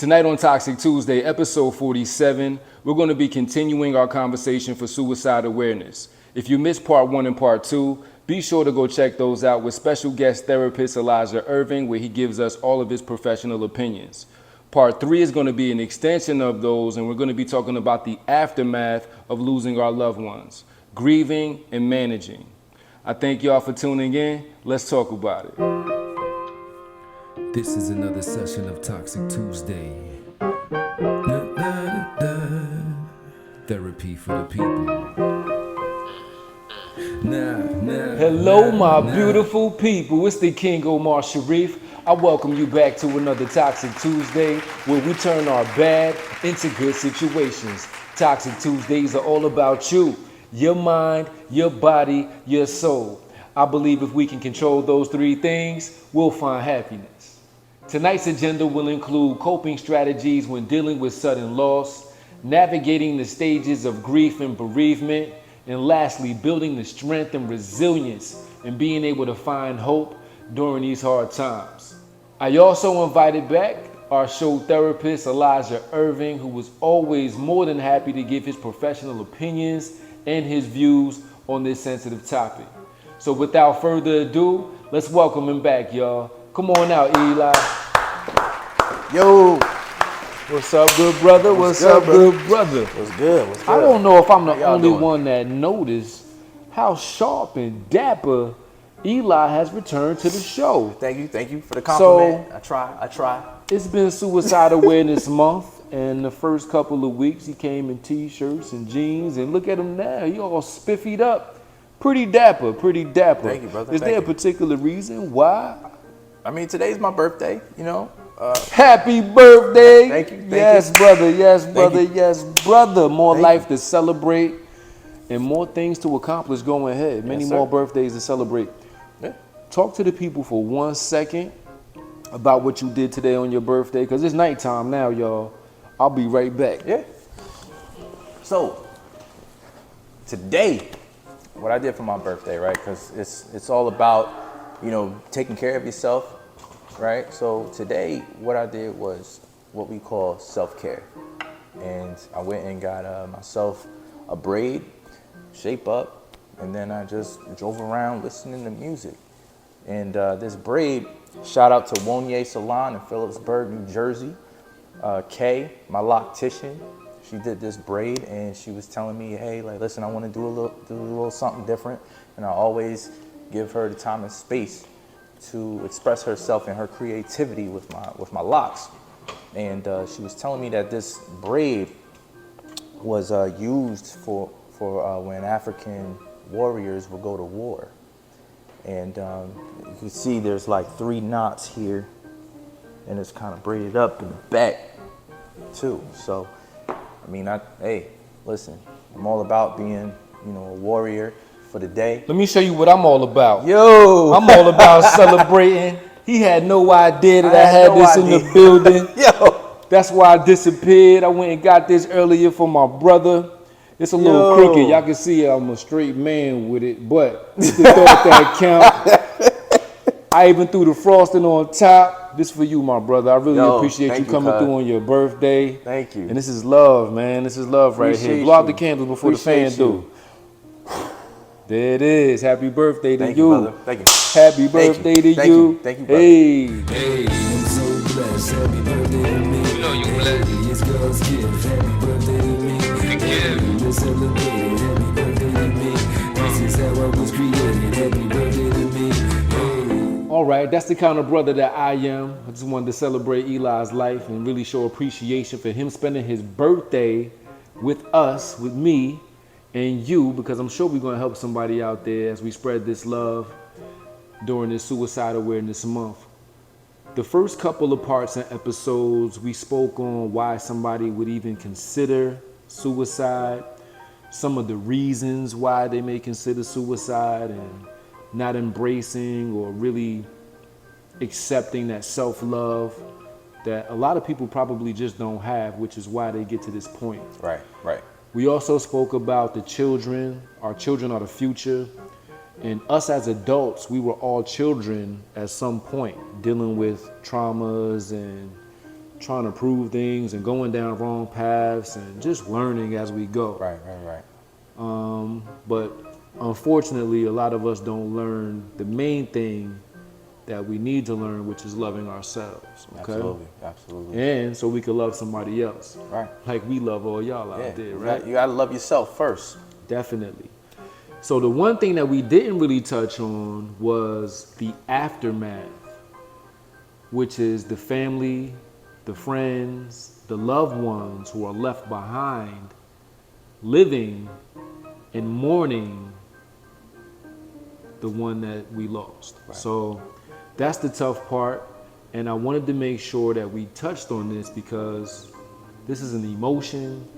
Tonight on Toxic Tuesday, episode 47, we're going to be continuing our conversation for suicide awareness. If you missed part 1 and part 2, be sure to go check those out with special guest therapist Elijah Irving, where he gives us all of his professional opinions. Part 3 is going to be an extension of those, and we're going to be talking about the aftermath of losing our loved ones, grieving and managing. I thank y'all for tuning in. Let's talk about it. This is another session of Toxic Tuesday. Therapy for the people. Hello, my beautiful people. It's the King Omar Sharif. I welcome you back to another Toxic Tuesday, where we turn our bad into good situations. Toxic Tuesdays are all about you, your mind, your body, your soul. I believe if we can control those 3 things, we'll find happiness. Tonight's agenda will include coping strategies when dealing with sudden loss, navigating the stages of grief and bereavement, and lastly, building the strength and resilience and being able to find hope during these hard times. I also invited back our show therapist, Elijah Irving, who was always more than happy to give his professional opinions and his views on this sensitive topic. So without further ado, let's welcome him back, y'all. Come on out, Eli. Yo. What's up, good brother? What's up, good brother? What's good? What's good? I don't know if I'm the only doing? one that noticed how sharp and dapper Eli has returned to the show. Thank you for the compliment. I try. It's been Suicide Awareness Month, and the first couple of weeks he came in t-shirts and jeans, and look at him now. He all spiffied up. Pretty dapper. Thank you, brother. Is there a particular reason why? I mean, today's my birthday, you know. Happy birthday. Thank you. Yes, brother. Yes, brother. you. Yes, brother. More Thank life to celebrate and more things to accomplish going ahead. Many Yes, more sir. birthdays to celebrate. Yeah. Talk to the people for 1 second about what you did today on your birthday, because it's nighttime now, y'all. I'll be right back. Yeah. So, today, what I did for my birthday, right? Because it's all about, you know, taking care of yourself, right? So today, what I did was what we call self-care. And I went and got myself a braid, shape up, and then I just drove around listening to music. And this braid, shout out to Wonye Salon in Phillipsburg, New Jersey. Kay, my loctician, she did this braid, and she was telling me, hey, like, listen, I want to do a little something different. And I always give her the time and space to express herself and her creativity with my locks. And she was telling me that this braid was used for when African warriors would go to war. And you can see there's like 3 knots here, and it's kind of braided up in the back too. So, I mean, hey, listen, I'm all about being, you know, a warrior for the day. Let me show you what I'm all about. Yo, I'm all about celebrating. He had no idea that I had no this in idea. the building. Yo, That's why I disappeared. I went and got this earlier for my brother. It's a little crooked. Y'all can see I'm a straight man with it, but it's the thought that count. I even threw the frosting on top. This for you, my brother. I really appreciate you coming through on your birthday. Thank you. And this is love, man. This is love right here. Blow out the candles before the fan do. There it is. Happy birthday to Thank you, brother. Thank you. Happy birthday to you. Thank you, brother. Hey. Hey, I'm so blessed. Happy birthday to me. You know you blessed. It's God's gift. Happy birthday to me. Let's celebrate. Happy birthday to me. This is how I was created. Happy birthday to me. Hey. All right, that's the kind of brother that I am. I just wanted to celebrate Eli's life and really show appreciation for him spending his birthday with us, with me, and you, because I'm sure we're going to help somebody out there as we spread this love during this Suicide Awareness Month. The first couple of parts and episodes, we spoke on why somebody would even consider suicide, some of the reasons why they may consider suicide, and not embracing or really accepting that self-love that a lot of people probably just don't have, which is why they get to this point. Right. We also spoke about the children. Our children are the future. And us as adults, we were all children at some point, dealing with traumas and trying to prove things and going down wrong paths and just learning as we go. Right. But unfortunately, a lot of us don't learn the main thing that we need to learn, which is loving ourselves. Okay? Absolutely. And so we can love somebody else. Right. Like we love all y'all out there, right? You gotta love yourself first. Definitely. So the one thing that we didn't really touch on was the aftermath, which is the family, the friends, the loved ones who are left behind living and mourning the one that we lost. Right. So that's the tough part. And I wanted to make sure that we touched on this because this is an emotion.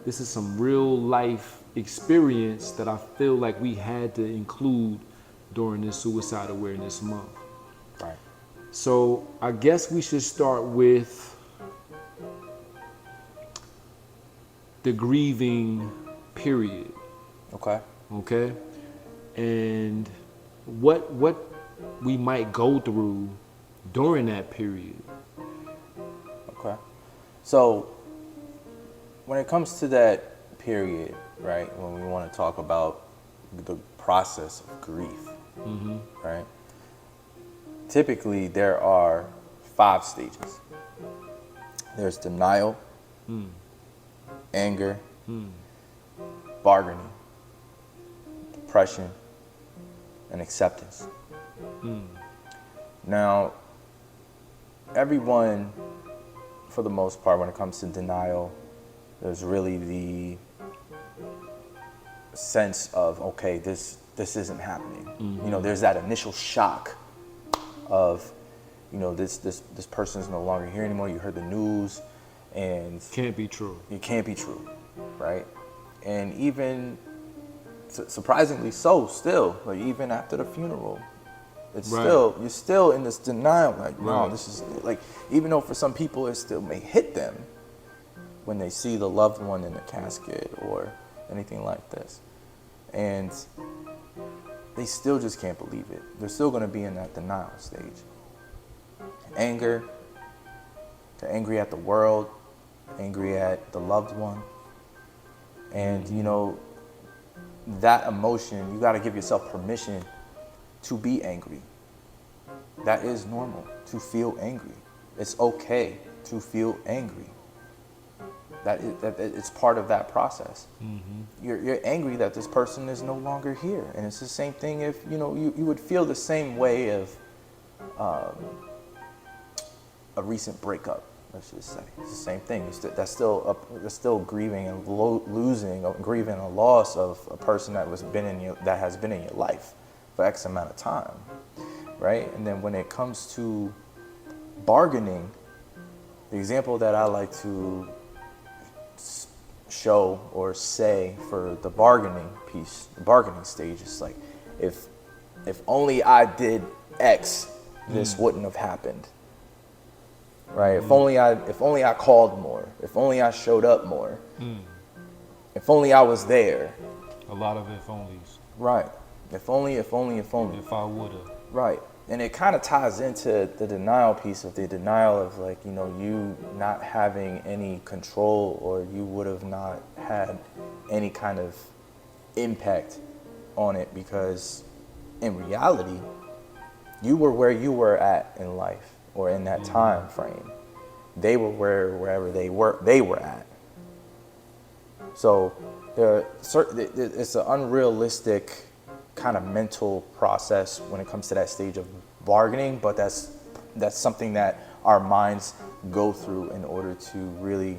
This is some real life experience that I feel like we had to include during this Suicide Awareness Month. Right. So I guess we should start with the grieving period. Okay? And what we might go through during that period. Okay. So when it comes to that period, right, when we want to talk about the process of grief, right, typically there are 5 stages. There's denial, anger, bargaining, depression, and acceptance. Now, everyone, for the most part, when it comes to denial, there's really the sense of, okay, this isn't happening. You know, there's that initial shock of, you know, this person's no longer here anymore. You heard the news, and Can't be true. it can't be true, right? And even surprisingly so, still, like even after the funeral, it's Right. you're still in this denial, like, no, Right. this is like, even though for some people it still may hit them when they see the loved one in the casket or anything like this, and they still just can't believe it. They're still going to be in that denial stage. Anger, they're angry at the world, angry at the loved one, and you know, that emotion, you got to give yourself permission to be angry. That is normal, to feel angry. It's okay to feel angry. That it's part of that process. You're angry that this person is no longer here, and it's the same thing if you know you would feel the same way of a recent breakup. Let's just say it's the same thing. That's still grieving and grieving a loss of a person that has been in your life for X amount of time, right? And then when it comes to bargaining, the example that I like to show or say for the bargaining piece, the bargaining stage is like, if only I did X, this wouldn't have happened. Right? If only I called more. If only I showed up more. If only I was there. A lot of if onlys. Right. If only. If I woulda. Right. And it kind of ties into the denial piece of the denial of, like, you know, you not having any control, or you would have not had any kind of impact on it, because in reality, you were where you were at in life, or in that time frame. They were wherever they were at. So it's an unrealistic kind of mental process when it comes to that stage of bargaining, but that's something that our minds go through in order to really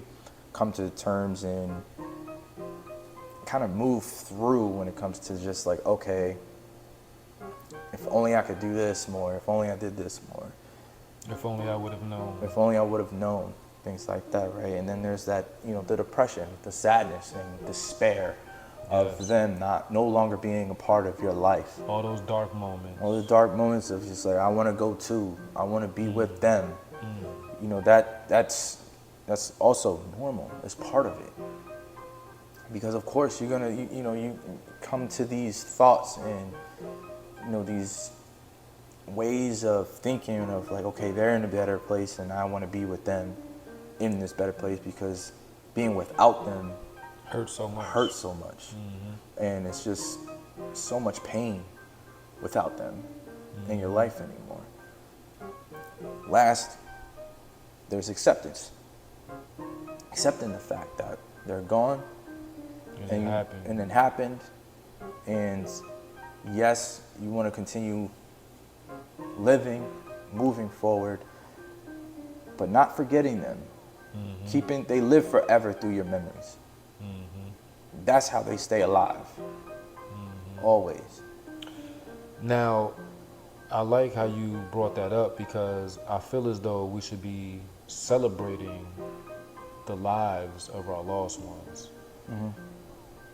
come to terms and kind of move through when it comes to just like, okay, if only I could do this more, if only I did this more. If only I would have known. If only I would have known, things like that, right? And then there's that, you know, the depression, the sadness and despair of them no longer being a part of your life. All those dark moments. All the dark moments of just like, I want to go too. I want to be with them. You know, that's also normal. It's part of it. Because of course you're gonna, you come to these thoughts and, you know, these ways of thinking of like, okay, they're in a better place and I want to be with them. in this better place because being without them Hurts so much. hurts so much. And it's just so much pain without them in your life anymore. Last, there's acceptance. Accepting the fact that they're gone And it happened. and it happened. And yes, you want to continue living, moving forward, but not forgetting them. They live forever through your memories. That's how they stay alive. Always. Now, I like how you brought that up because I feel as though we should be celebrating the lives of our lost ones.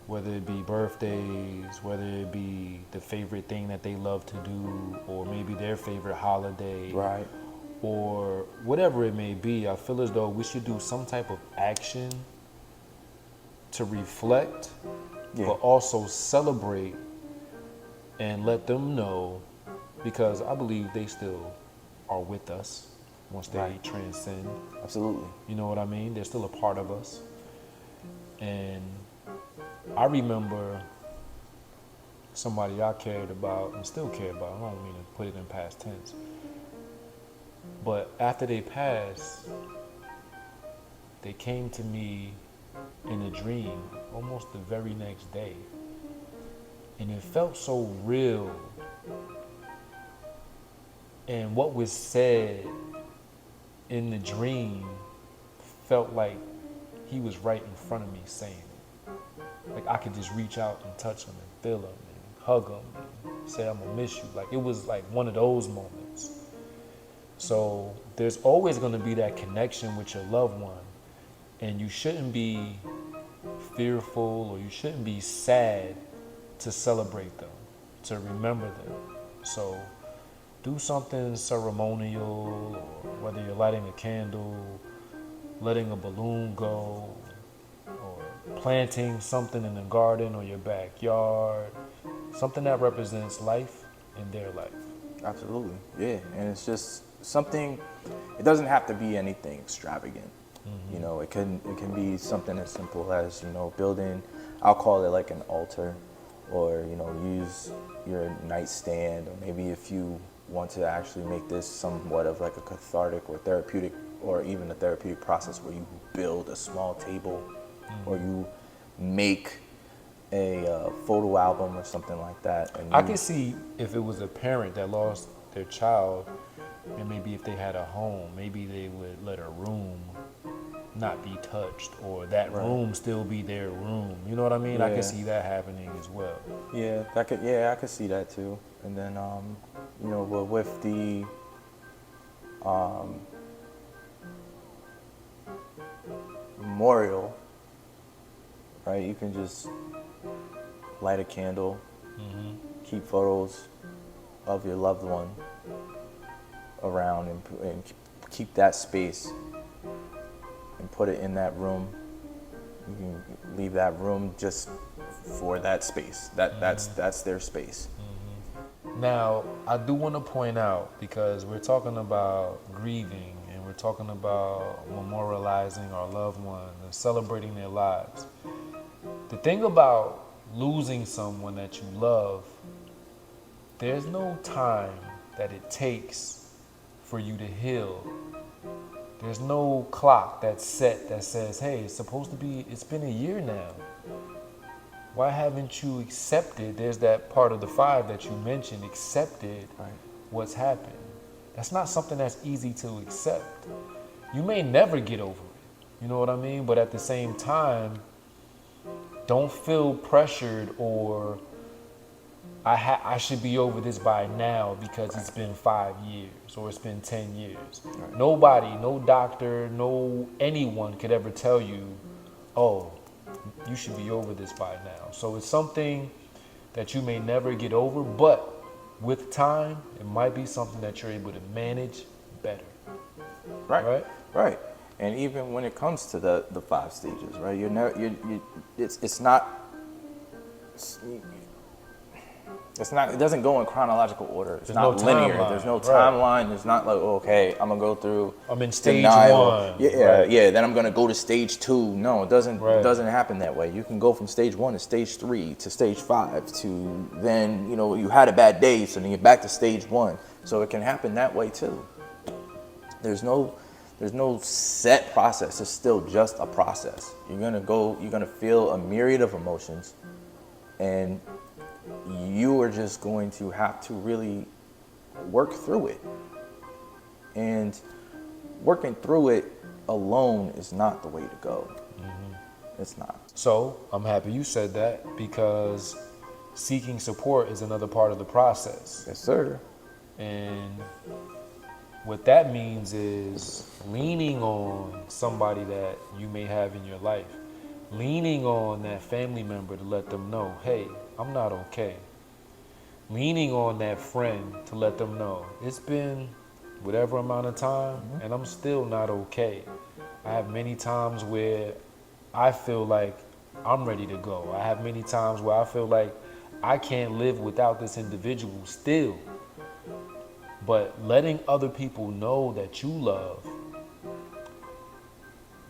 Whether it be birthdays, whether it be the favorite thing that they love to do, or maybe their favorite holiday, Right. or whatever it may be, I feel as though we should do some type of action to reflect, Yeah. but also celebrate and let them know, because I believe they still are with us once they Right. transcend. Absolutely. You know what I mean? They're still a part of us. And I remember somebody I cared about and still care about. I don't mean to put it in past tense. But after they passed, they came to me in a dream almost the very next day. And it felt so real. And what was said in the dream felt like he was right in front of me saying it. Like I could just reach out and touch him and feel him and hug him and say, I'm gonna miss you. Like it was like one of those moments. So there's always gonna be that connection with your loved one. And you shouldn't be fearful or you shouldn't be sad to celebrate them, to remember them. So do something ceremonial, or whether you're lighting a candle, letting a balloon go, or planting something in the garden or your backyard, something that represents life in their life. Absolutely. Yeah. And it's just something, it doesn't have to be anything extravagant. You know, it can be something as simple as, you know, building, I'll call it like an altar, or, you know, use your nightstand, or maybe if you want to actually make this somewhat of like a cathartic or therapeutic, or even a therapeutic process where you build a small table, or you make a photo album or something like that. And I can see if it was a parent that lost their child, and maybe if they had a home, maybe they would let a room not be touched, or that room still be their room. You know what I mean? I Yeah. can see that happening as well. Yeah, I could see that too. And then, you know, with the memorial, right? You can just light a candle, keep photos of your loved one around, and keep that space and put it in that room. You can leave that room just for that space. That's their space. Now, I do want to point out, because we're talking about grieving and we're talking about memorializing our loved ones and celebrating their lives. The thing about losing someone that you love, there's no time that it takes for you to heal. There's no clock that's set that says, hey, it's been a year now. Why haven't you accepted? There's that part of the 5 that you mentioned, accepted what's happened. That's not something that's easy to accept. You may never get over it, you know what I mean? But at the same time, don't feel pressured or I should be over this by now because it's been 5 years or it's been 10 years. Nobody, no doctor, no anyone could ever tell you, oh, you should be over this by now. So it's something that you may never get over, but with time, it might be something that you're able to manage better. Right. And even when it comes to the 5 stages, right? It's not. It doesn't go in chronological order. It's There's not no linear. timeline, There's no right. timeline. There's not like, okay, I'm gonna go through I'm in stage denial. one. Yeah, right. yeah. Then I'm gonna go to stage 2. No, it doesn't. Right. It doesn't happen that way. You can go from stage 1 to stage 3 to stage 5 to then you had a bad day, so then you're back to stage 1. So it can happen that way too. There's no set process. It's still just a process. You're gonna feel a myriad of emotions, and you are just going to have to really work through it. And working through it alone is not the way to go. It's not. So I'm happy you said that, because seeking support is another part of the process. Yes, sir. And what that means is leaning on somebody that you may have in your life, leaning on that family member to let them know, hey, I'm not okay. Leaning on that friend to let them know it's been whatever amount of time and I'm still not okay. I have many times where I feel like I'm ready to go. I have many times where I feel like I can't live without this individual still. But letting other people know that you love,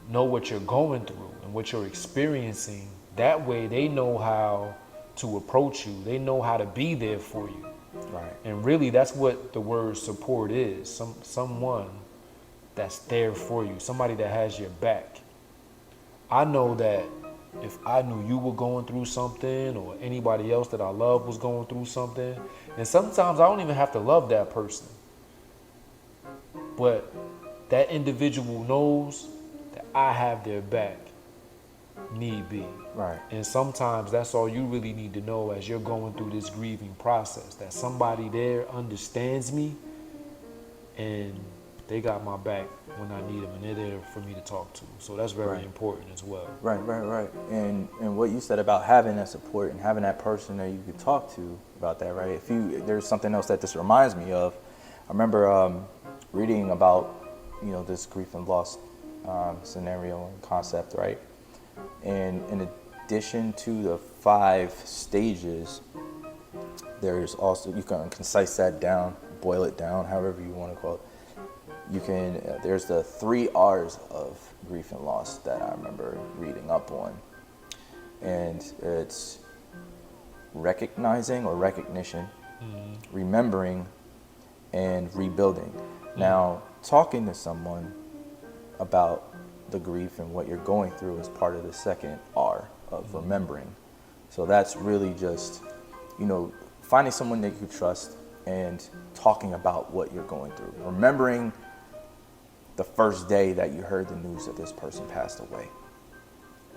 know what you're going through and what you're experiencing, that way they know how to approach you. They know how to be there for you. Right. And really, that's what the word support is. Someone that's there for you, somebody that has your back. I know that if I knew you were going through something, or anybody else that I love was going through something, and sometimes I don't even have to love that person, but that individual knows that I have their back, need be. Right. And sometimes that's all you really need to know as you're going through this grieving process, that somebody there understands me and they got my back when I need them, and they're there for me to talk to. So that's very Right. important as well. Right. And what you said about having that support and having that person that you could talk to about that, right? There's something else that this reminds me of. I remember reading about this grief and loss scenario and concept, right? And in addition to the 5 stages, there's also, you can concise that down, boil it down, however you want to call it. You can, there's the 3 R's of grief and loss that I remember reading up on. And it's recognizing or recognition, remembering, and rebuilding. Now, talking to someone about the grief and what you're going through is part of the second R of remembering. So that's really just, finding someone that you trust and talking about what you're going through. Remembering the first day that you heard the news that this person passed away,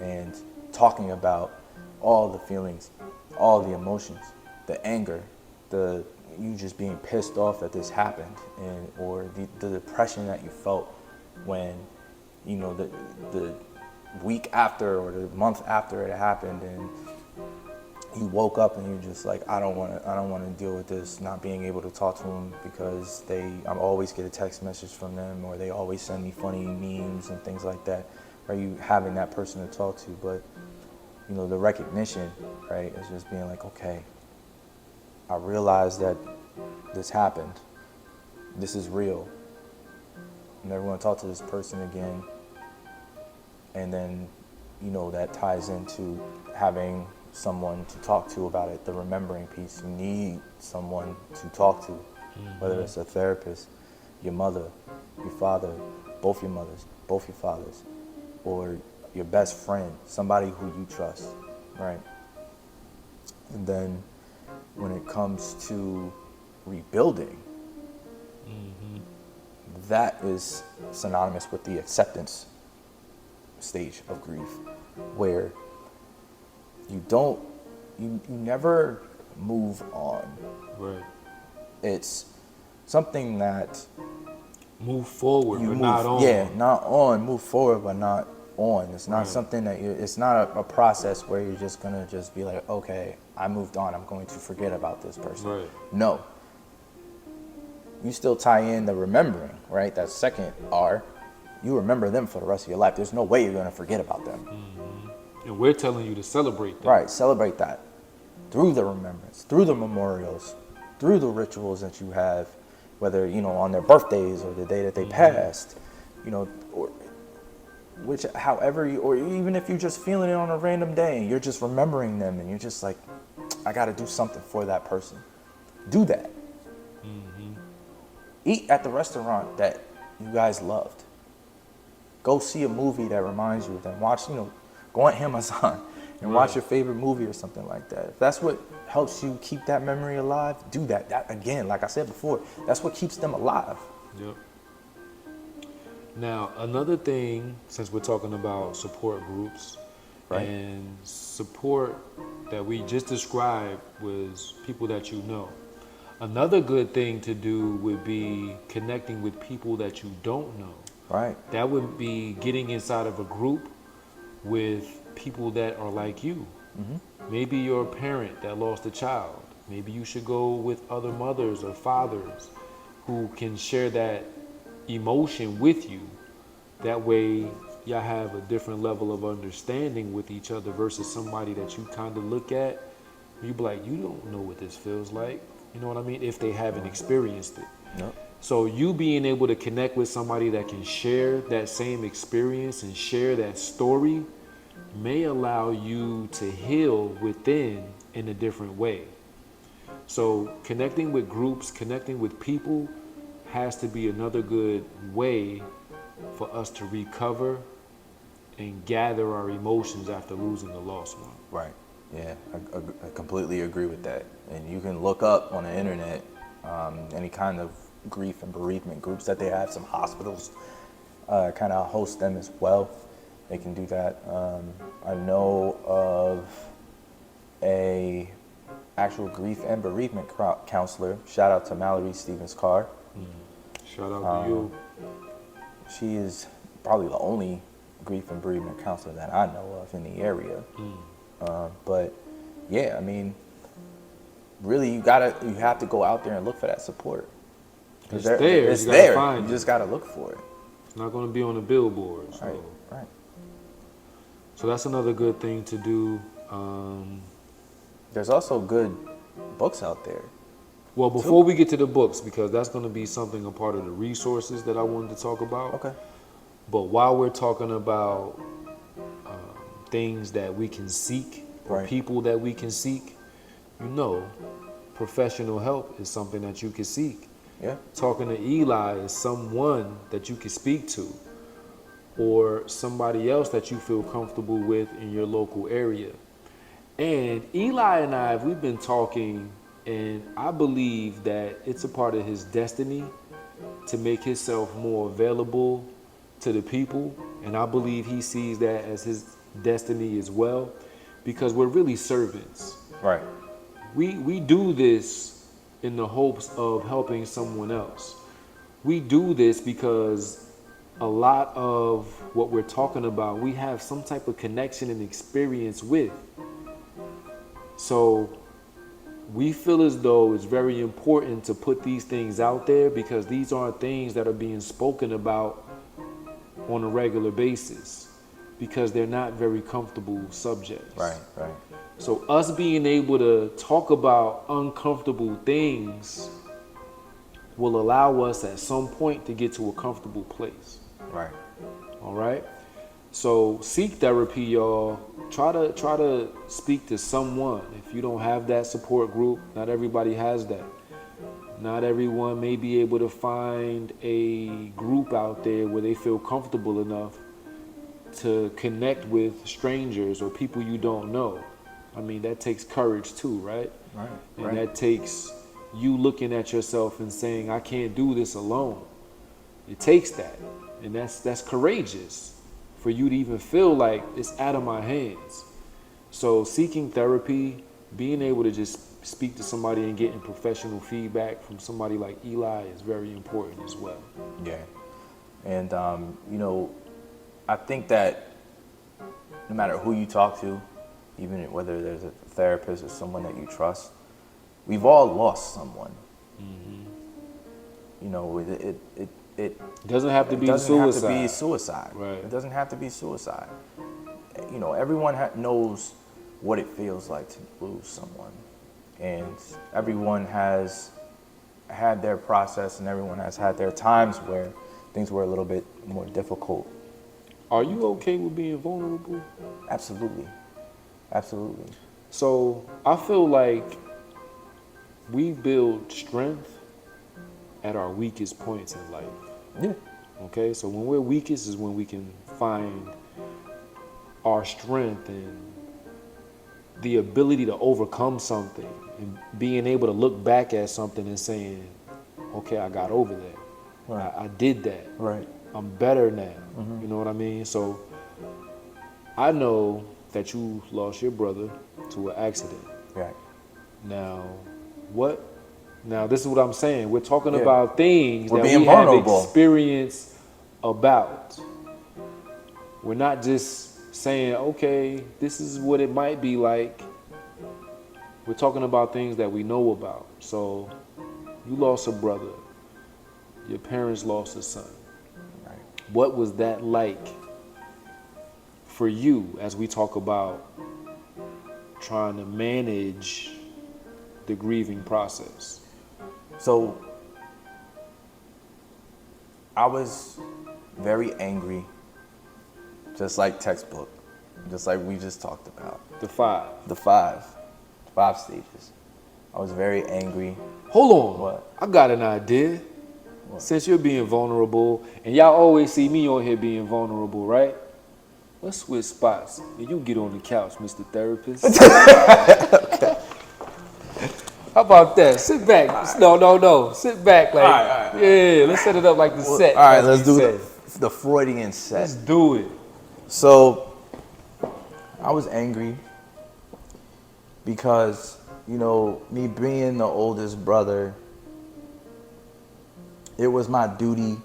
and talking about all the feelings, all the emotions, the anger, you just being pissed off that this happened, or the depression that you felt when the week after or the month after it happened, and you woke up and you're just like, I don't want to deal with this, not being able to talk to them because I always get a text message from them, or they always send me funny memes and things like that. Are you having that person to talk to? But the recognition, right, is just being like, okay, I realize that this happened. This is real. I never want to talk to this person again. And then, that ties into having someone to talk to about it, the remembering piece. You need someone to talk to, whether it's a therapist, your mother, your father, both your mothers, both your fathers, or your best friend, somebody who you trust, right? And then when it comes to rebuilding, that is synonymous with the acceptance stage of grief, where you never move on. Right. It's something that Move forward, you but move, not on. yeah, not on, move forward, but not on. It's not Right. something that it's not a process where you're just gonna just be like, okay, I moved on, I'm going to forget about this person. Right. No. You still tie in the remembering, right? That second R, you remember them for the rest of your life. There's no way you're gonna forget about them. And we're telling you to celebrate that. Right, celebrate that. through the remembrance, through the memorials, through the rituals that you have, whether, you know, on their birthdays or the day that they passed, you know, or which, however you, or even if you're just feeling it on a random day and you're just remembering them and you're just like, I got to do something for that person. Do that. Eat at the restaurant that you guys loved. Go see a movie that reminds you of them. Watch, you know, go on Amazon and watch your favorite movie or something like that. If that's what helps you keep that memory alive, do that. That, again, like I said before, that's what keeps them alive. Yep. Now, another thing, since we're talking about support groups, Right. and support that we just described was people that you know. Another good thing to do would be connecting with people that you don't know. Right. That would be getting inside of a group with people that are like you. Maybe you're a parent that lost a child. Maybe you should go with other mothers or fathers who can share that emotion with you. That way y'all have a different level of understanding with each other versus somebody that you kind of look at. You be like, you don't know what this feels like. You know what I mean? If they haven't experienced it. Yep. So you being able to connect with somebody that can share that same experience and share that story may allow you to heal within in a different way. So connecting with groups, connecting with people has to be another good way for us to recover and gather our emotions after losing a lost one. Right. Yeah, I completely agree with that. And you can look up on the internet any kind of grief and bereavement groups that they have. Some hospitals kind of host them as well. They can do that. I know of a actual grief and bereavement counselor. Shout out to Mallory Stevens Carr. Shout out to you. She is probably the only grief and bereavement counselor that I know of in the area. But yeah, I mean, really, you have to go out there and look for that support. It's there. It's You gotta there. find You it. just gotta look for it. It's not going to be on the billboard. So. Right. Right. So that's another good thing to do. There's also good books out there. Well, before we get to the books, because that's going to be something a part of the resources that I wanted to talk about. Okay. But while we're talking about things that we can seek or Right. people that we can seek, you know, professional help is something that you can seek. Yeah. Talking to Eli is someone that you can speak to, or somebody else that you feel comfortable with in your local area. And Eli and I, we've been talking, and I believe that it's a part of his destiny to make himself more available to the people. And I believe he sees that as his destiny as well, because we're really servants. Right. We do this in the hopes of helping someone else. We do this because a lot of what we're talking about, we have some type of connection and experience with. So we feel as though it's very important to put these things out there, because these aren't things that are being spoken about on a regular basis, because they're not very comfortable subjects. Right. Right. So us being able to talk about uncomfortable things will allow us at some point to get to a comfortable place. Right. All right? So seek therapy, y'all. Try to speak to someone. If you don't have that support group, not everybody has that. Not everyone may be able to find a group out there where they feel comfortable enough to connect with strangers or people you don't know. I mean, that takes courage too, right? Right. And Right. that takes you looking at yourself and saying, I can't do this alone. It takes that. And that's courageous for you to even feel like it's out of my hands. So seeking therapy, being able to just speak to somebody and getting professional feedback from somebody like Eli is very important as well. Yeah. And, you know, I think that no matter who you talk to, even whether there's a therapist or someone that you trust, we've all lost someone. You know, it Doesn't have to be doesn't suicide. have to be suicide. Right. It doesn't have to be suicide. You know, everyone knows what it feels like to lose someone. And everyone has had their process, and everyone has had their times where things were a little bit more difficult. Are you okay with being vulnerable? Absolutely. Absolutely. So I feel like we build strength at our weakest points in life. Yeah. Okay, so when we're weakest is when we can find our strength and the ability to overcome something and being able to look back at something and saying, okay, I got over that. Right. I did that. Right. I'm better now. You know what I mean? So I know that you lost your brother to an accident. Right. Now, this is what I'm saying. We're talking Yeah. about things We're that being we have vulnerable. experience about. We're not just saying, okay, this is what it might be like. We're talking about things that we know about. So you lost a brother. Your parents lost a son. Right. What was that like for you as we talk about trying to manage the grieving process? So I was very angry, just like textbook, just like we just talked about. The five. The five stages. I was very angry. Hold on. What? I got an idea. What? Since you're being vulnerable, and y'all always see me on here being vulnerable, right? Let's switch spots. And you get on the couch, Mr. Therapist. Okay. How about that? Sit back. Right. No. Sit back. Like, all right. Yeah, let's set it up like the set. All right, let's do the Freudian set. Let's do it. So, I was angry because, you know, me being the oldest brother, it was my duty,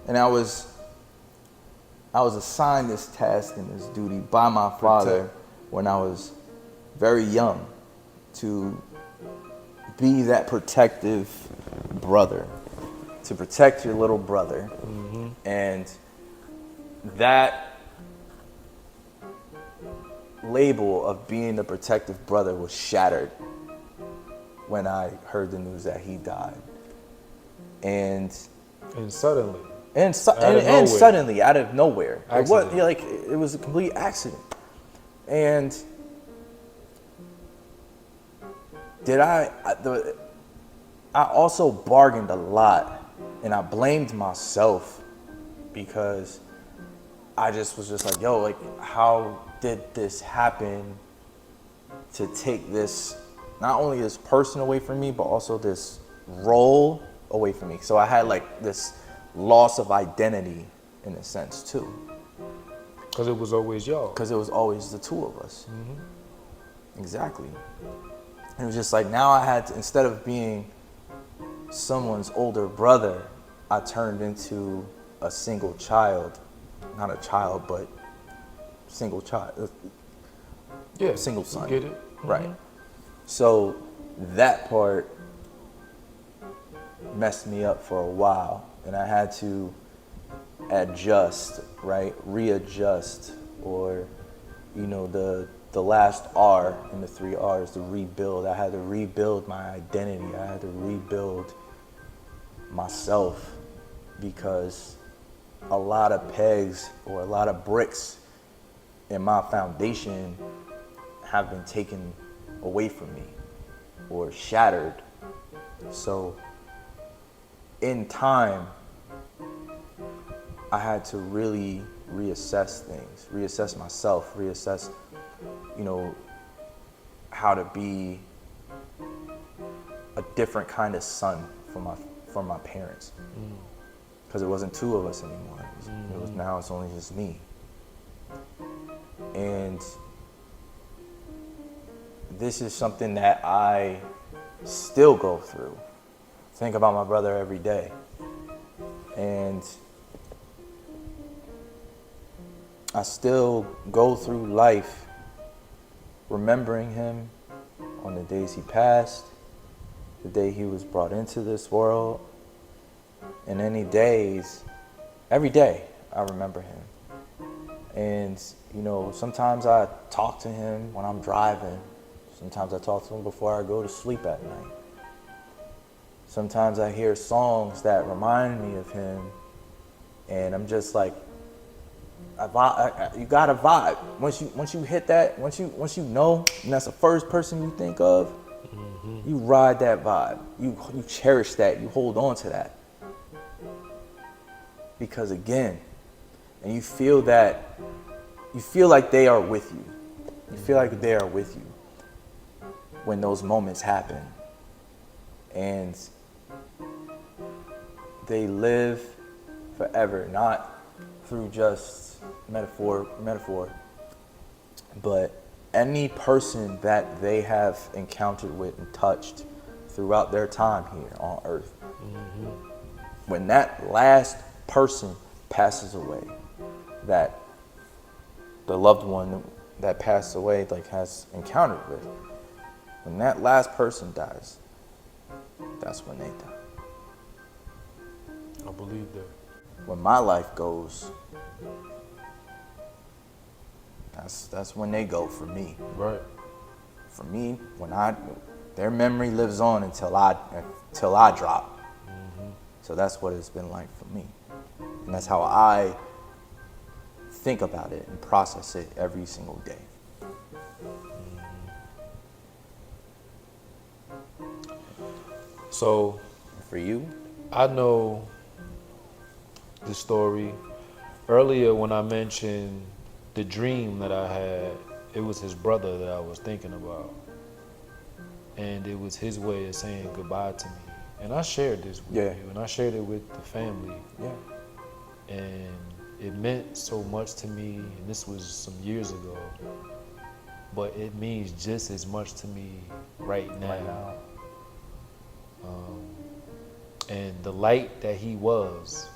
and I was assigned this task and this duty by my father when I was very young to be that protective brother, to protect your little brother. Mm-hmm. And that label of being the protective brother was shattered when I heard the news that he died. And suddenly. And suddenly, out of nowhere. It was a complete accident. And I also bargained a lot, and I blamed myself because I was just like, yo, like, how did this happen to take this, not only this person away from me, but also this role away from me. So I had like this loss of identity in a sense too. Because it was always y'all. Because it was always the two of us. Mm-hmm. Exactly. And it was just like, now I had to, instead of being someone's older brother, I turned into a single child. Not a child, but single child. Yeah. Single son. Get it? Mm-hmm. Right. So that part messed me up for a while, and I had to adjust, right? Readjust, or, you know, the last R in the 3 R's, the rebuild. I had to rebuild my identity. I had to rebuild myself, because a lot of pegs or a lot of bricks in my foundation have been taken away from me or shattered. So in time, I had to really reassess things, reassess myself, reassess, you know, how to be a different kind of son for my parents. Because it wasn't two of us anymore. Now it's only just me. And this is something that I still go through. Think about my brother every day. And I still go through life remembering him on the days he passed, the day he was brought into this world, and every day I remember him. And, sometimes I talk to him when I'm driving. Sometimes I talk to him before I go to sleep at night. Sometimes I hear songs that remind me of him, and I'm just like, you gotta vibe. Once you hit that, once you know, and that's the first person you think of, you ride that vibe. You cherish that. You hold on to that. Because again, and you feel like they are with you. You feel like they are with you when those moments happen. And they live forever, not through just metaphor, but any person that they have encountered with and touched throughout their time here on earth. When that last person passes away, that the loved one that passed away has encountered with, when that last person dies, that's when they die. I believe that. When my life goes, that's when they go for me. Right. For me, their memory lives on until I drop. So that's what it's been like for me. And that's how I think about it and process it every single day. So, For you? I know the story. Earlier when I mentioned the dream that I had, it was his brother that I was thinking about. And it was his way of saying goodbye to me. And I shared this with you, and I shared it with the family. Yeah. And it meant so much to me, and this was some years ago, but it means just as much to me right now. And the light that he was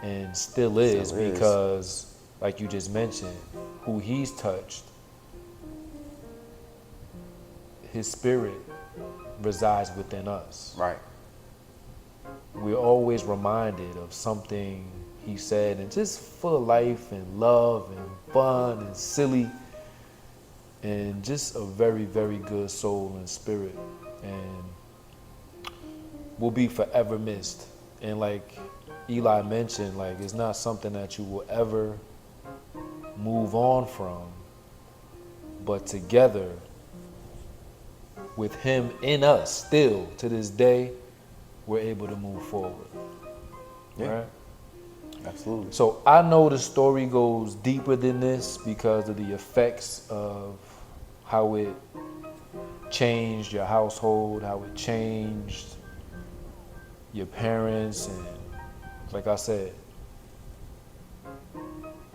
and still is, because like you just mentioned, who he's touched, his spirit resides within us. Right. We're always reminded of something he said, and just full of life and love and fun and silly, and just a very, very good soul and spirit, and will be forever missed. And like Eli mentioned, it's not something that you will ever move on from, but together with him in us still to this day, we're able to move forward. Yeah. Right? Absolutely. So I know the story goes deeper than this because of the effects of how it changed your household, how it changed your parents, and like I said,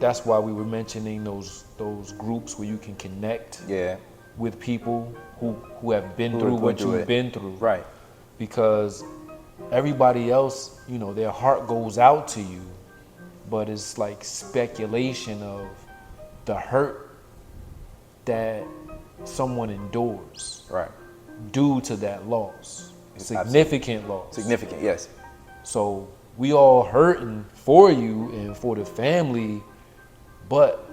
that's why we were mentioning those groups where you can connect with people who have been through what you've been through. Right. Because everybody else, their heart goes out to you, but it's like speculation of the hurt that someone endures due to that loss. Significant loss. Significant, yes. So we all hurting for you and for the family, but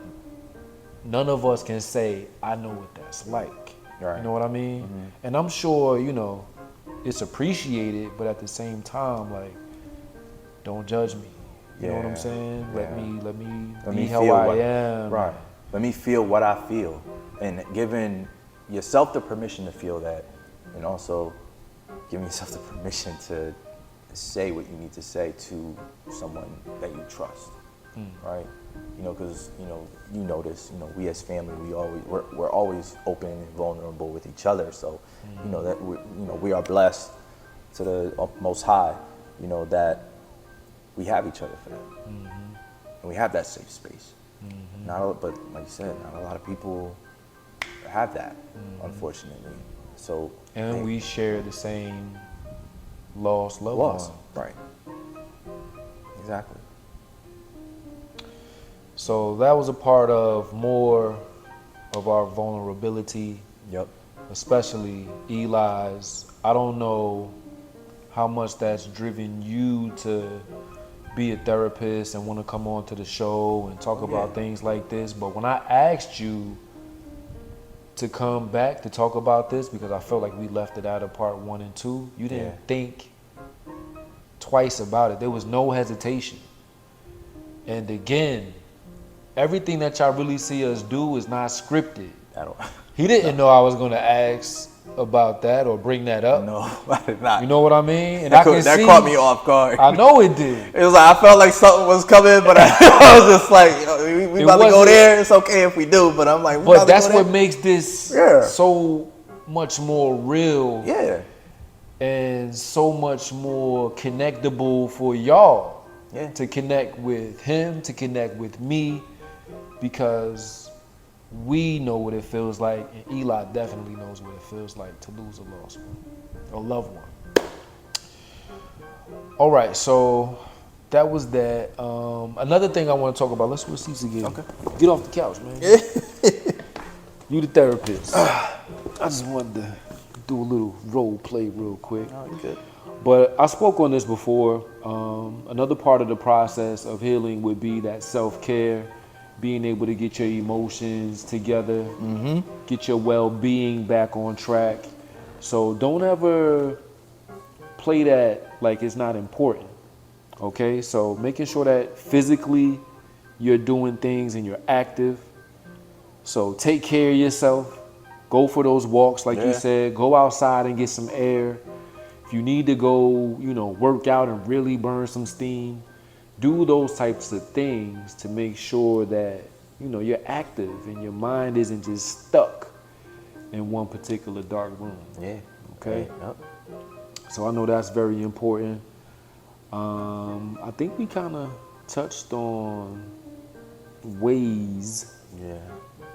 none of us can say, I know what that's like. Right. You know what I mean? And I'm sure, it's appreciated, but at the same time, don't judge me. You know what I'm saying? Let me be how I am. Right. Let me feel what I feel. And giving yourself the permission to feel that, and also giving yourself the permission to say what you need to say to someone that you trust. Right? Because you notice, we as family, we're always open and vulnerable with each other. So, that we are blessed to the Most High, that we have each other for that, and we have that safe space. But like you said, not a lot of people have that, unfortunately. So, and we share the same lost loved one. Right? Exactly. So that was a part of more of our vulnerability. Yep. Especially Eli's. I don't know how much that's driven you to be a therapist and want to come on to the show and talk about things like this. But when I asked you to come back to talk about this, because I felt like we left it out of part 1 and 2, you didn't think twice about it. There was no hesitation. And again, everything that y'all really see us do is not scripted. He didn't know I was going to ask about that or bring that up. No, I did not. You know what I mean? And that caught me off guard. I know it did. It was like I felt like something was coming, but I was just like, we about to go there. It's okay if we do, but I'm like, but that's what makes this so much more real. Yeah. And so much more connectable for y'all. Yeah. To connect with him, to connect with me, because we know what it feels like, and Eli definitely knows what it feels like to lose a lost one, a loved one. All right, so that was that. Another thing I want to talk about. Let's switch seats again. Okay. Get off the couch, man. You the therapist. I just wanted to do a little role play real quick. Oh, good. But I spoke on this before. Another part of the process of healing would be that self-care, being able to get your emotions together, get your well-being back on track. So don't ever play that like it's not important, okay? So making sure that physically you're doing things and you're active. So take care of yourself. Go for those walks, like you said. Go outside and get some air. If you need to go, work out and really burn some steam, do those types of things to make sure that, you're active and your mind isn't just stuck in one particular dark room. Yeah. Okay? Yep. So I know that's very important. I think we kind of touched on ways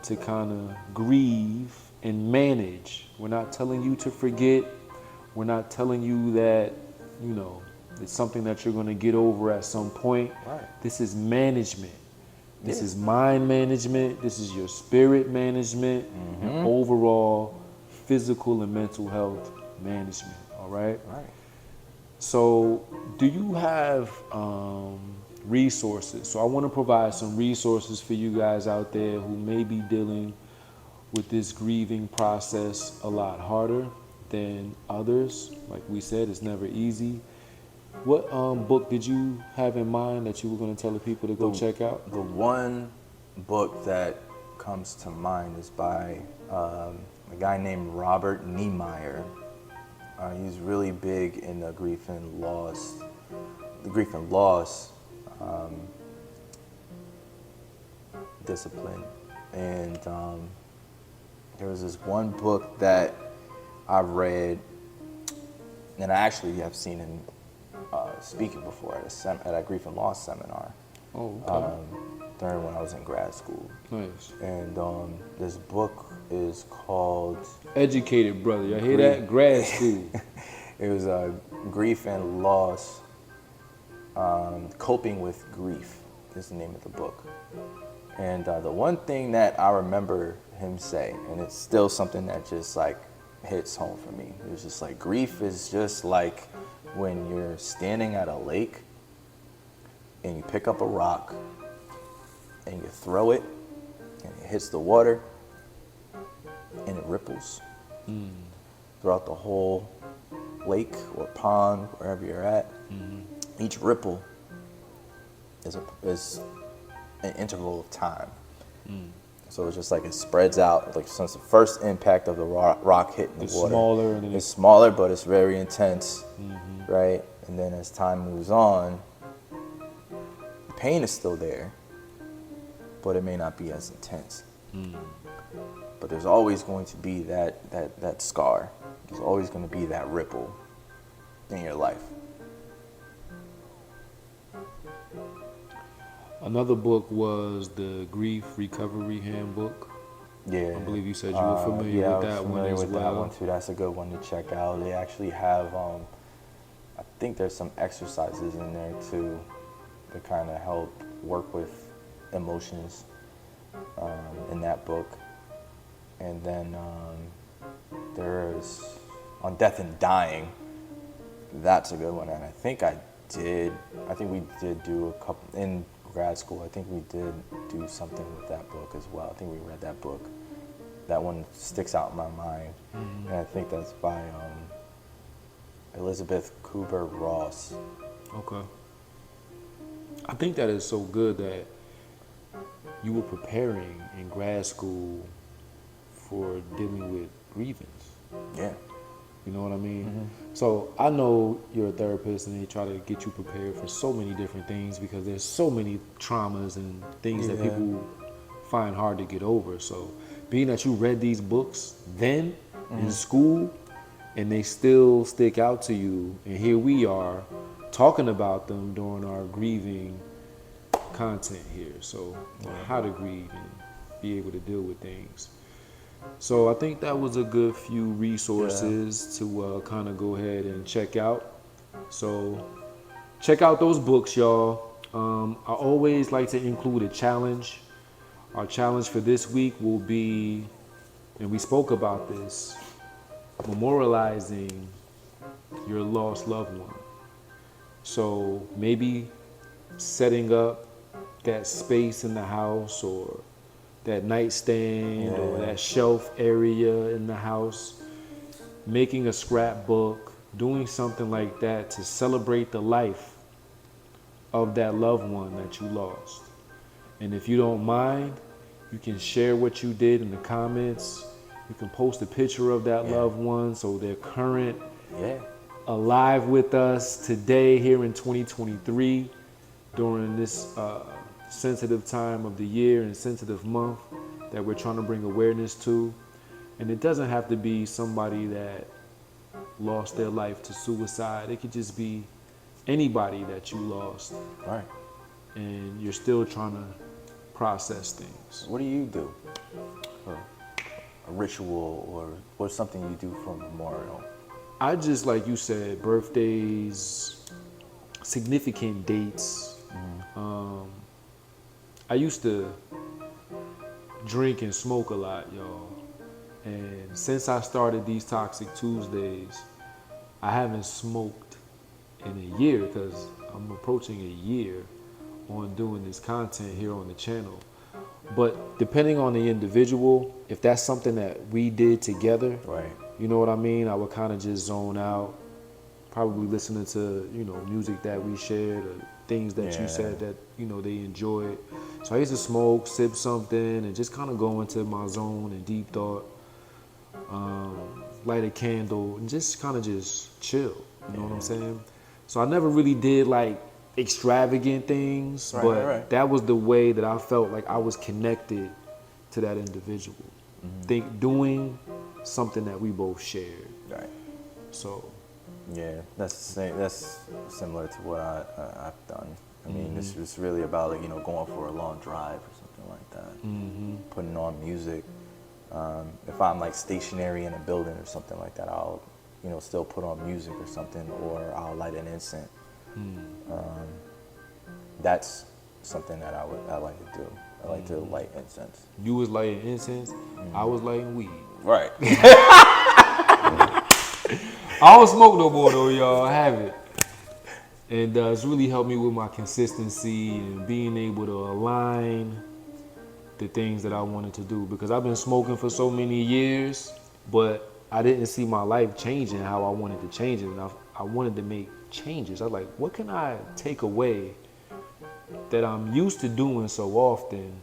to kind of grieve and manage. We're not telling you to forget. We're not telling you that, it's something that you're going to get over at some point. Right. This is management. This is mind management. This is your spirit management and overall physical and mental health management. All right? Right. So do you have resources? So I want to provide some resources for you guys out there who may be dealing with this grieving process a lot harder than others. Like we said, it's never easy. What book did you have in mind that you were going to tell the people to go check out? The one book that comes to mind is by a guy named Robert Niemeyer. He's really big in the grief and loss discipline. And there was this one book that I read, and I actually have seen him speaking before at a grief and loss seminar. Oh, okay. During when I was in grad school. Nice. And this book is called Educated brother. Y'all hear that? Grad school. It was Grief and Loss, Coping with Grief is the name of the book. And the one thing that I remember him say, and it's still something that just like hits home for me, it was just like, grief is just like when you're standing at a lake and you pick up a rock and you throw it and it hits the water and it ripples throughout the whole lake or pond, wherever you're at. Each ripple is an interval of time. So it's just like it spreads out, like since the first impact of the rock hitting the water. Smaller and then it's smaller, but it's very intense, right? And then as time moves on, the pain is still there, but it may not be as intense. But there's always going to be that scar. There's always going to be that ripple in your life. Another book was the Grief Recovery Handbook. Yeah. I believe you said you were familiar with that one as well. Yeah, I was familiar with that one too. That's a good one to check out. They actually have, I think there's some exercises in there too to kind of help work with emotions in that book. And then there's On Death and Dying. That's a good one, and I think I did. I think we did do a couple in grad school. I think we did do something with that book as well. I think we read that book. That one sticks out in my mind, and I think that's by Elizabeth Kubler-Ross. Okay. I think that is so good that you were preparing in grad school for dealing with grievance. Yeah. You know what I mean? So I know you're a therapist and they try to get you prepared for so many different things because there's so many traumas and things that people find hard to get over. So being that you read these books then in school and they still stick out to you, and here we are talking about them during our grieving content here. So how to grieve and be able to deal with things. So I think that was a good few resources to kind of go ahead and check out. So check out those books, y'all. I always like to include a challenge. Our challenge for this week will be, and we spoke about this, memorializing your lost loved one. So maybe setting up that space in the house or that nightstand or that shelf area in the house, making a scrapbook, doing something like that to celebrate the life of that loved one that you lost. And if you don't mind, you can share what you did in the comments. You can post a picture of that loved one so they're current, alive with us today here in 2023 during this sensitive time of the year and sensitive month that we're trying to bring awareness to. And it doesn't have to be somebody that lost their life to suicide. It could just be anybody that you lost. Right. And you're still trying to process things. What do you do for a ritual, or what's something you do for a memorial? I just, like you said, birthdays, significant dates. I used to drink and smoke a lot, y'all. And since I started these Toxic Tuesdays, I haven't smoked in a year because I'm approaching a year on doing this content here on the channel. But depending on the individual, if that's something that we did together, you know what I mean? I would kind of just zone out, probably listening to, you know, music that we shared or things that you said that, you know, they enjoyed. So I used to smoke, sip something, and just kind of go into my zone and deep thought, light a candle, and just kind of just chill. You know what I'm saying? So I never really did like extravagant things, but that was the way that I felt like I was connected to that individual. Doing something that we both shared. So yeah, that's the same. That's similar to what I've done. I mean, this was really about, like, you know, going for a long drive or something like that. Putting on music. If I'm like stationary in a building or something like that, I'll, you know, still put on music or something, or I'll light an incense. That's something that I like to do. I like to light incense. You was lighting incense, I was lighting weed. Right. I don't smoke no more though, y'all. I haven't. And it's really helped me with my consistency and being able to align the things that I wanted to do. Because I've been smoking for so many years, but I didn't see my life changing how I wanted to change it. And I wanted to make changes. I was like, what can I take away that I'm used to doing so often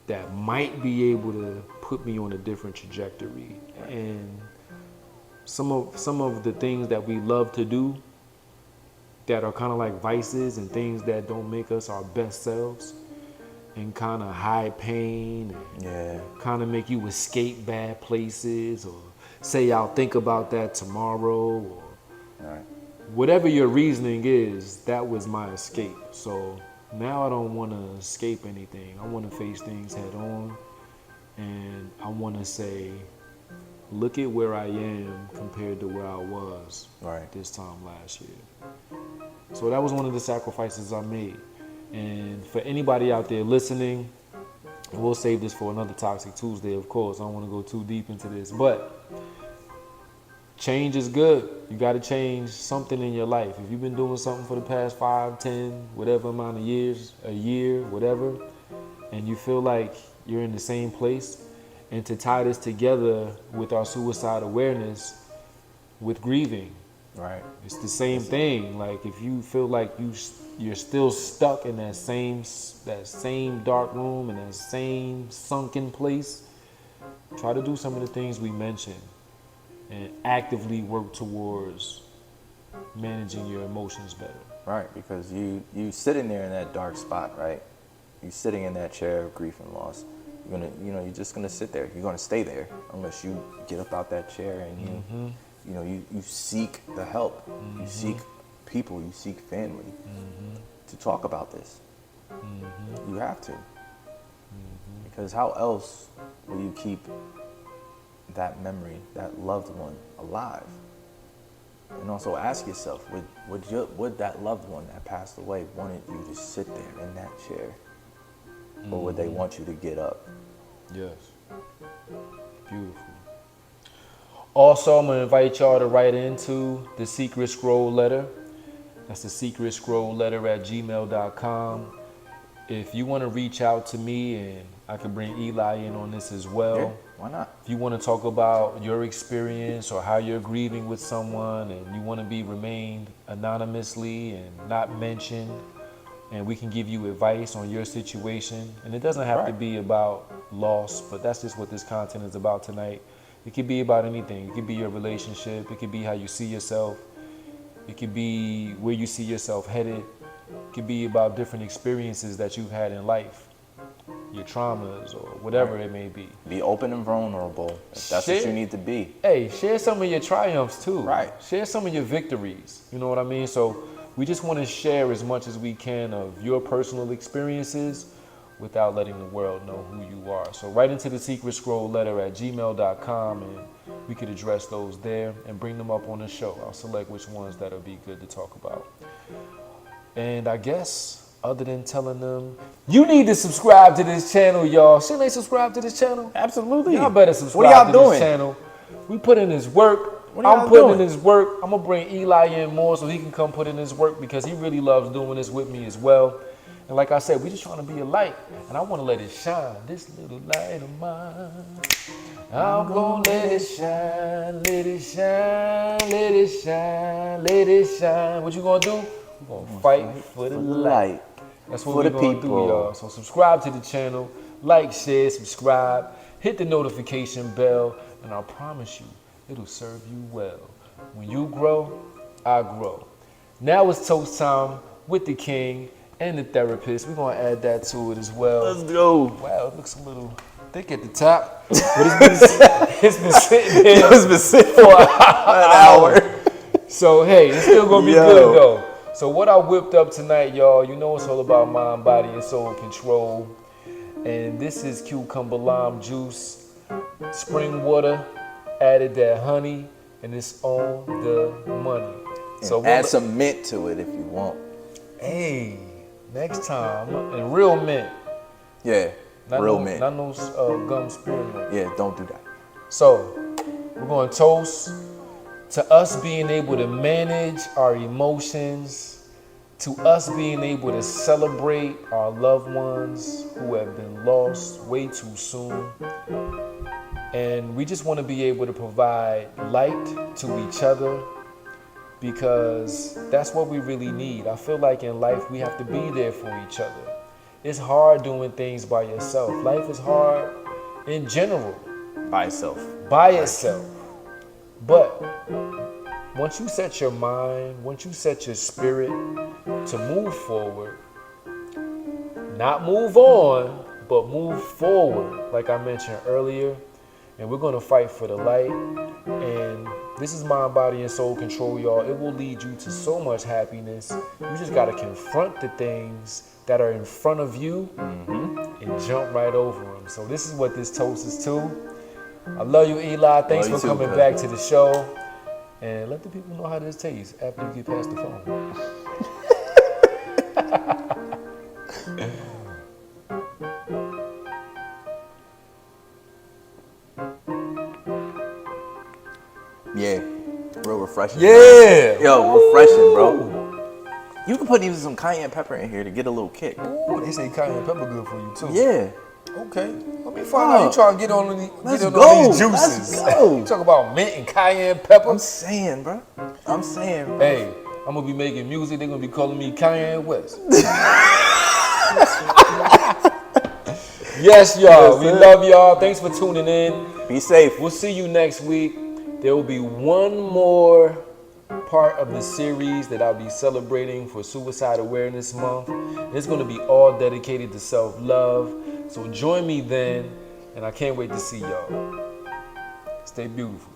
that might be able to put me on a different trajectory? And some of the things that we love to do that are kind of like vices and things that don't make us our best selves and kind of hide pain and kind of make you escape bad places, or say I'll think about that tomorrow, or whatever your reasoning is. That was my escape. So now I don't want to escape anything. I want to face things head on, and I want to say, look at where I am compared to where I was this time last year. So that was one of the sacrifices I made. And for anybody out there listening, we'll save this for another Toxic Tuesday, of course. I don't want to go too deep into this, but change is good. You got to change something in your life. If you've been doing something for the past 5, 10, whatever amount of years, a year, whatever, and you feel like you're in the same place, and to tie this together with our suicide awareness, with grieving, Right. it's the same thing. Like if you feel like you're still stuck in that same dark room, in that same sunken place, try to do some of the things we mentioned and actively work towards managing your emotions better. Right, because you sitting there in that dark spot, right? You sitting in that chair of grief and loss. You're just gonna sit there. You're gonna stay there unless you get up out that chair and you seek the help. You seek people. You seek family to talk about this. You have to, because how else will you keep that memory, that loved one, alive? And also ask yourself, would that loved one that passed away wanted you to sit there in that chair? Or would they want you to get up? Yes. Beautiful. Also, I'm going to invite y'all to write into the Secret Scroll Letter. That's the Secret Scroll Letter at gmail.com. If you want to reach out to me, and I can bring Eli in on this as well. Yeah, why not? If you want to talk about your experience or how you're grieving with someone and you want to be remained anonymously and not mentioned, and we can give you advice on your situation. And it doesn't have to be about loss, but that's just what this content is about tonight. It could be about anything. It could be your relationship. It could be how you see yourself. It could be where you see yourself headed. It could be about different experiences that you've had in life, your traumas or whatever it may be. Be open and vulnerable if that's what you need to be. Hey, share some of your triumphs too. Right. Share some of your victories. You know what I mean? So we just want to share as much as we can of your personal experiences without letting the world know who you are. So write into the Secret Scroll Letter at gmail.com and we could address those there and bring them up on the show. I'll select which ones that'll be good to talk about. And I guess, other than telling them, you need to subscribe to this channel, y'all. Shouldn't they subscribe to this channel? Absolutely. Y'all better subscribe What are y'all to doing? this channel. We put in his work. What are I'm y'all putting doing? in his work. I'm going to bring Eli in more so he can come put in his work because he really loves doing this with me as well. And like I said, we just trying to be a light. And I want to let it shine. This little light of mine. I'm going to let it shine, let it shine, let it shine, let it shine. What you going to do? We're going to fight for the light. That's what For we're the going to do, people. y'all. So subscribe to the channel, like, share, subscribe, hit the notification bell, and I promise you, it'll serve you well. When you grow, I grow. Now it's toast time with the king and the therapist. We're going to add that to it as well. Let's go. Wow, it looks a little thick at the top, but it's been sitting there It's been sitting for an hour. So hey, it's still gonna be Yo. good though. So what I whipped up tonight, y'all, you know it's all about mind, body, and soul control. And this is cucumber lime juice, spring water, added that honey, and it's on the money. So Add some mint to it if you want. hey, next time, and real mint. Yeah, Not real no, mint. Not no gum spearmint. Yeah, don't do that. So, we're going to toast to us being able to manage our emotions, to us being able to celebrate our loved ones who have been lost way too soon. And we just want to be able to provide light to each other because that's what we really need. I feel like in life we have to be there for each other. It's hard doing things by yourself. Life is hard in general. By itself. By itself. But once you set your mind, once you set your spirit to move forward, not move on, but move forward, like I mentioned earlier, and we're going to fight for the light. And this is mind, body, and soul control, y'all. It will lead you to so much happiness. You just got to confront the things that are in front of you and jump right over them. So this is what this toast is to. I love you, Eli. Thanks Love for you too, coming brother. back to the show. And let the people know how this tastes after you get past the phone. Yeah. Real refreshing. Yeah. Yo, refreshing, bro. You can put even some cayenne pepper in here to get a little kick. Ooh, they say cayenne pepper good for you too. Yeah. Okay. Let me find out. You trying to get on these juices? Let's go. You talk about mint and cayenne pepper. I'm saying, bro. I'm saying. Hey, I'm gonna be making music. They're gonna be calling me Kanye West. Yes, y'all. We love y'all. Thanks for tuning in. Be safe. We'll see you next week. There will be one more part of the series that I'll be celebrating for Suicide Awareness Month. And it's going to be all dedicated to self-love. So join me then, and I can't wait to see y'all. Stay beautiful.